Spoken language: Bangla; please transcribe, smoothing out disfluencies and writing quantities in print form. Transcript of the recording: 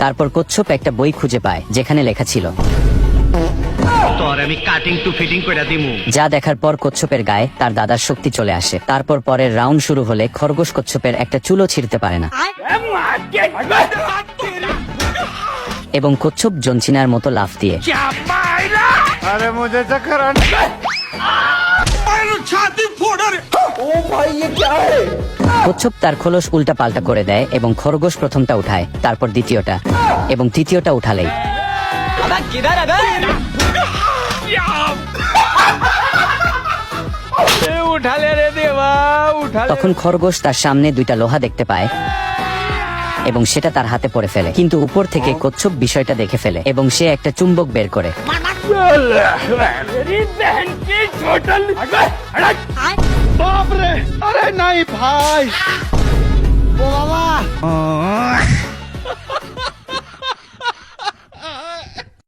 তারপর কচ্ছপ একটা বই খুঁজে পায় যেখানে লেখা ছিল আমি কাটিং টু ফিটিং করে দিমু। যা দেখার পর কচ্ছপের গায়ে তার দাদার শক্তি চলে আসে। তারপর পরের রাউন্ড শুরু হলে খরগোশ কচ্ছপের একটা চুলও ছিঁড়তে পারে না এবং কচ্ছপ জঞ্চিনার মতো লাফ দিয়ে কচ্ছপ তার খোলস উল্টা পাল্টা করে দেয় এবং খরগোশ প্রথমটা উঠায়, তারপর দ্বিতীয়টা এবং তৃতীয়টা উঠালেই তখন খরগোশ তার সামনে দুইটা লোহা দেখতে পায় এবং সেটা তার হাতে পড়ে ফেলে। কিন্তু উপর থেকে কচ্ছপ বিষয়টা দেখে ফেলে এবং সে একটা চুম্বক বের করে বাপরে, আরে নাই ভাই।